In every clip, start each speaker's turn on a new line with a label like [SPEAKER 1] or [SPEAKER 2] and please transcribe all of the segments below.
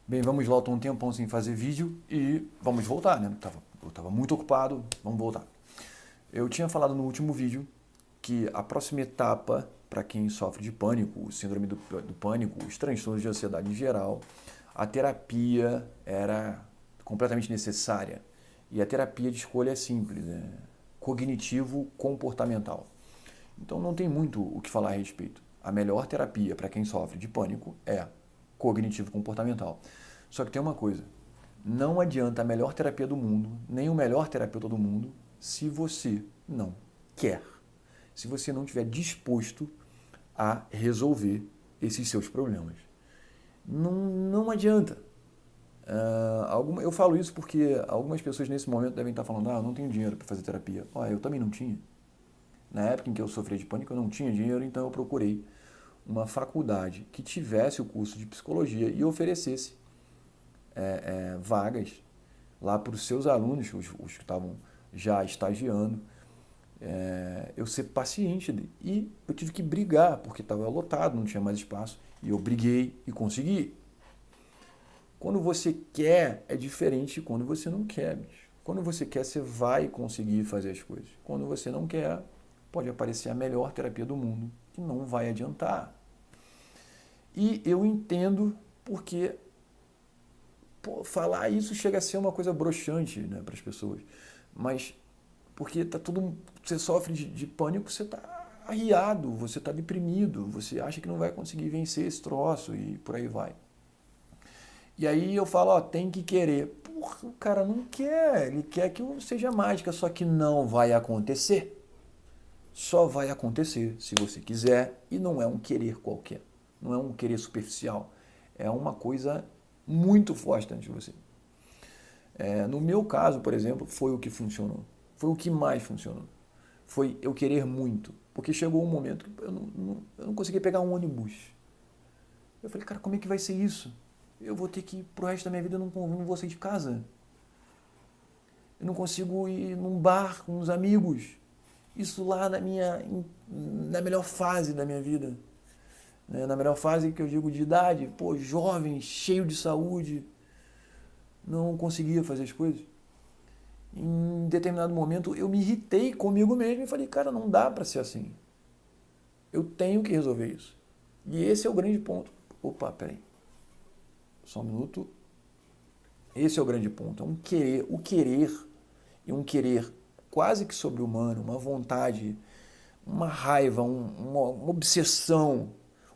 [SPEAKER 1] Bem, vamos lá, eu tô um tempão sem fazer vídeo e vamos voltar, né? Eu tava muito ocupado, vamos voltar. Eu tinha falado no último vídeo que a próxima etapa para quem sofre de pânico, o síndrome do pânico, os transtornos de ansiedade em geral, a terapia era completamente necessária. E a terapia de escolha é simples, é cognitivo-comportamental. Então não tem muito o que falar a respeito. A melhor terapia para quem sofre de pânico é cognitivo-comportamental. Só que tem uma coisa, não adianta a melhor terapia do mundo, nem o melhor terapeuta do mundo, se você não quer. Se você não estiver disposto a resolver esses seus problemas. Não adianta. Eu falo isso porque algumas pessoas nesse momento devem estar falando, eu não tenho dinheiro para fazer terapia. Eu também não tinha. Na época em que eu sofria de pânico, eu não tinha dinheiro, então eu procurei uma faculdade que tivesse o curso de psicologia e oferecesse vagas lá para os seus alunos, os que estavam já estagiando, eu ser paciente. E eu tive que brigar, porque estava lotado, não tinha mais espaço. E eu briguei e consegui. Quando você quer, é diferente de quando você não quer, bicho. Quando você quer, você vai conseguir fazer as coisas. Quando você não quer, pode aparecer a melhor terapia do mundo, que não vai adiantar. E eu entendo porque falar isso chega a ser uma coisa broxante, né, para as pessoas. Mas porque você sofre de pânico, você está arriado, você está deprimido, você acha que não vai conseguir vencer esse troço e por aí vai. E aí eu falo, tem que querer. Porra, o cara não quer, ele quer que seja mágica, só que não vai acontecer. Só vai acontecer se você quiser e não é um querer qualquer, não é um querer superficial, é uma coisa muito forte dentro de você. No meu caso, por exemplo, foi o que funcionou, foi o que mais funcionou, foi eu querer muito, porque chegou um momento que eu não conseguia pegar um ônibus. Eu falei, cara, como é que vai ser isso? Eu vou ter que, pro resto da minha vida, eu não vou sair de casa. Eu não consigo ir num bar com os amigos. Isso lá na melhor fase da minha vida. Né? Na melhor fase que eu digo de idade, jovem, cheio de saúde. Não conseguia fazer as coisas. Em determinado momento eu me irritei comigo mesmo e falei, cara, não dá para ser assim. Eu tenho que resolver isso. E esse é o grande ponto. Opa, peraí. Só um minuto. Esse é o grande ponto. É o querer, e um querer quase que sobre-humano, uma vontade, uma raiva, uma obsessão,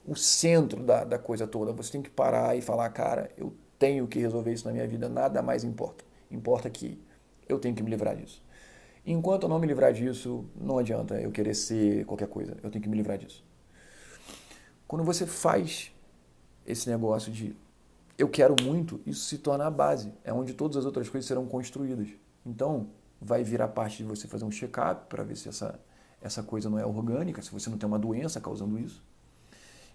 [SPEAKER 1] o centro da coisa toda. Você tem que parar e falar, cara, eu tenho que resolver isso na minha vida, nada mais importa. Importa que eu tenho que me livrar disso. Enquanto eu não me livrar disso, não adianta eu querer ser qualquer coisa. Eu tenho que me livrar disso. Quando você faz esse negócio de eu quero muito, isso se torna a base. É onde todas as outras coisas serão construídas. Então, vai vir a parte de você fazer um check-up para ver se essa coisa não é orgânica, se você não tem uma doença causando isso.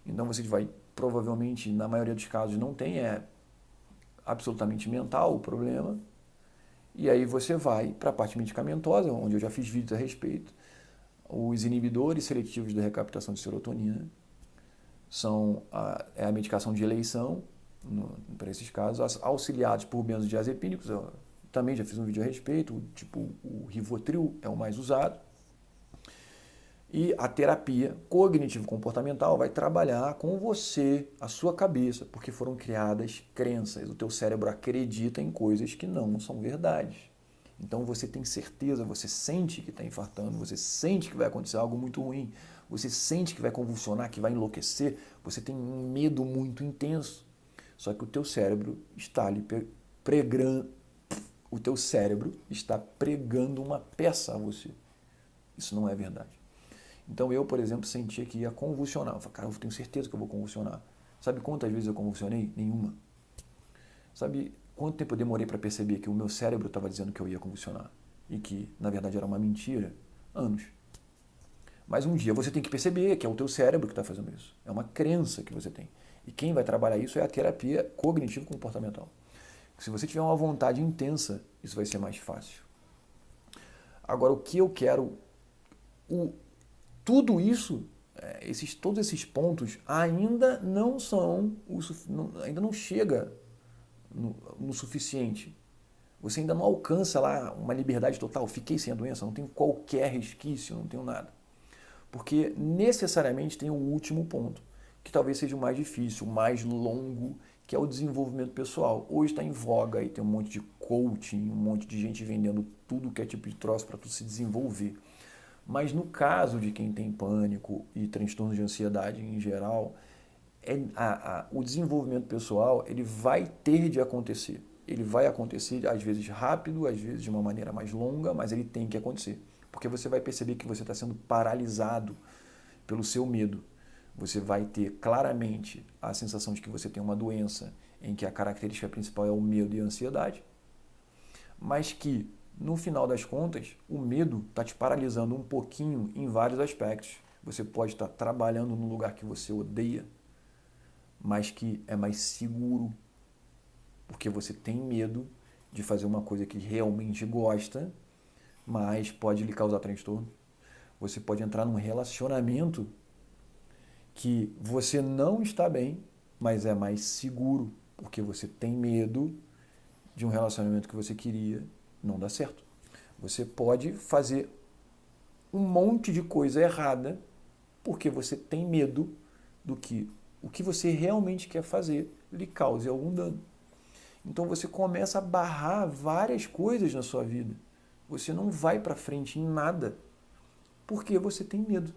[SPEAKER 1] Então, você vai, provavelmente, na maioria dos casos, não tem, é absolutamente mental o problema. E aí você vai para a parte medicamentosa, onde eu já fiz vídeos a respeito. Os inibidores seletivos da recaptação de serotonina é a medicação de eleição, para esses casos, auxiliados por benzodiazepínicos. Eu também já fiz um vídeo a respeito, tipo o Rivotril é o mais usado. E a terapia cognitivo-comportamental vai trabalhar com você, a sua cabeça, porque foram criadas crenças. O teu cérebro acredita em coisas que não são verdades. Então você tem certeza, você sente que está infartando, você sente que vai acontecer algo muito ruim, você sente que vai convulsionar, que vai enlouquecer, você tem um medo muito intenso. Só que o teu cérebro está ali pregando, o teu cérebro está pregando uma peça a você. Isso não é verdade. Então eu, por exemplo, sentia que ia convulsionar. Eu falei, cara, eu tenho certeza que eu vou convulsionar. Sabe quantas vezes eu convulsionei? Nenhuma. Sabe quanto tempo eu demorei para perceber que o meu cérebro estava dizendo que eu ia convulsionar? E que, na verdade, era uma mentira? Anos. Mas um dia você tem que perceber que é o teu cérebro que está fazendo isso. É uma crença que você tem. E quem vai trabalhar isso é a terapia cognitivo-comportamental. Se você tiver uma vontade intensa, isso vai ser mais fácil. Agora, o que eu quero... Tudo isso, todos esses pontos ainda não são... ainda não chega no suficiente. Você ainda não alcança lá uma liberdade total. Fiquei sem a doença, não tenho qualquer resquício, não tenho nada. Porque necessariamente tem o último ponto, que talvez seja o mais difícil, o mais longo, que é o desenvolvimento pessoal. Hoje está em voga e tem um monte de coaching, um monte de gente vendendo tudo que é tipo de troço para tu se desenvolver. Mas no caso de quem tem pânico e transtorno de ansiedade em geral, o desenvolvimento pessoal ele vai ter de acontecer. Ele vai acontecer às vezes rápido, às vezes de uma maneira mais longa, mas ele tem que acontecer. Porque você vai perceber que você está sendo paralisado pelo seu medo. Você vai ter claramente a sensação de que você tem uma doença em que a característica principal é o medo e a ansiedade, mas que, no final das contas, o medo está te paralisando um pouquinho em vários aspectos. Você pode estar trabalhando num lugar que você odeia, mas que é mais seguro, porque você tem medo de fazer uma coisa que realmente gosta, mas pode lhe causar transtorno. Você pode entrar num relacionamento que você não está bem, mas é mais seguro, porque você tem medo de um relacionamento que você queria não dar certo. Você pode fazer um monte de coisa errada porque você tem medo do que o que você realmente quer fazer lhe cause algum dano. Então você começa a barrar várias coisas na sua vida. Você não vai para frente em nada porque você tem medo.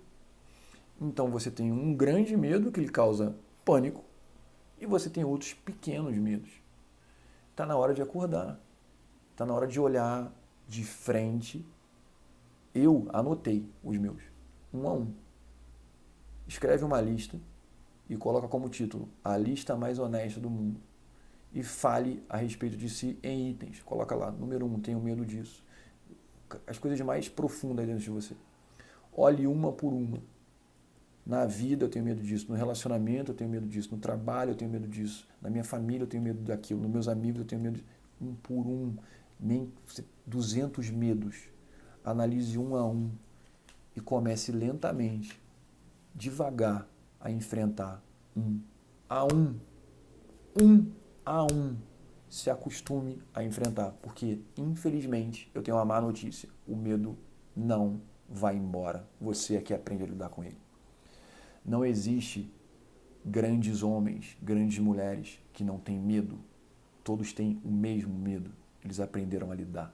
[SPEAKER 1] Então você tem um grande medo que lhe causa pânico e você tem outros pequenos medos. Está na hora de acordar. Está na hora de olhar de frente. Eu anotei os meus, um a um. Escreve uma lista e coloca como título a lista mais honesta do mundo. E fale a respeito de si em itens. Coloca lá, número 1, tenho medo disso. As coisas mais profundas dentro de você. Olhe uma por uma. Na vida eu tenho medo disso, no relacionamento eu tenho medo disso, no trabalho eu tenho medo disso, na minha família eu tenho medo daquilo, nos meus amigos eu tenho medo disso. Um por um, nem 200 medos. Analise um a um e comece lentamente, devagar, a enfrentar um a um. Um a um. Se acostume a enfrentar, porque, infelizmente, eu tenho uma má notícia. O medo não vai embora. Você é que aprende a lidar com ele. Não existe grandes homens, grandes mulheres que não têm medo. Todos têm o mesmo medo. Eles aprenderam a lidar.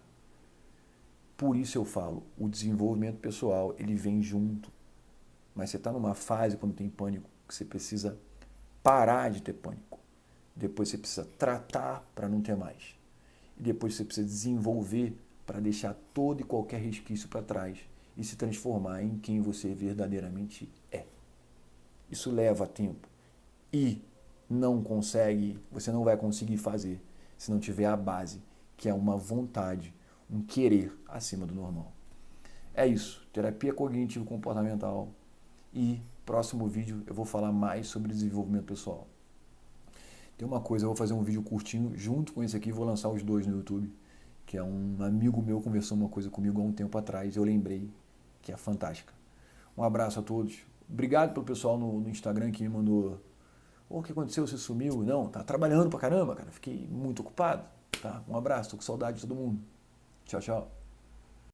[SPEAKER 1] Por isso eu falo, o desenvolvimento pessoal, ele vem junto. Mas você está numa fase, quando tem pânico, que você precisa parar de ter pânico. Depois você precisa tratar para não ter mais. E depois você precisa desenvolver para deixar todo e qualquer resquício para trás e se transformar em quem você verdadeiramente é. Isso leva tempo e você não vai conseguir fazer se não tiver a base, que é uma vontade, um querer acima do normal. É isso, terapia cognitivo-comportamental e próximo vídeo eu vou falar mais sobre desenvolvimento pessoal. Tem uma coisa, eu vou fazer um vídeo curtinho junto com esse aqui, vou lançar os dois no YouTube, que é um amigo meu conversou uma coisa comigo há um tempo atrás, eu lembrei que é fantástica. Um abraço a todos. Obrigado pelo pessoal no Instagram que me mandou: o que aconteceu? Você sumiu? Não, tá trabalhando pra caramba, cara. Fiquei muito ocupado. Tá? Um abraço, tô com saudade de todo mundo. Tchau, tchau.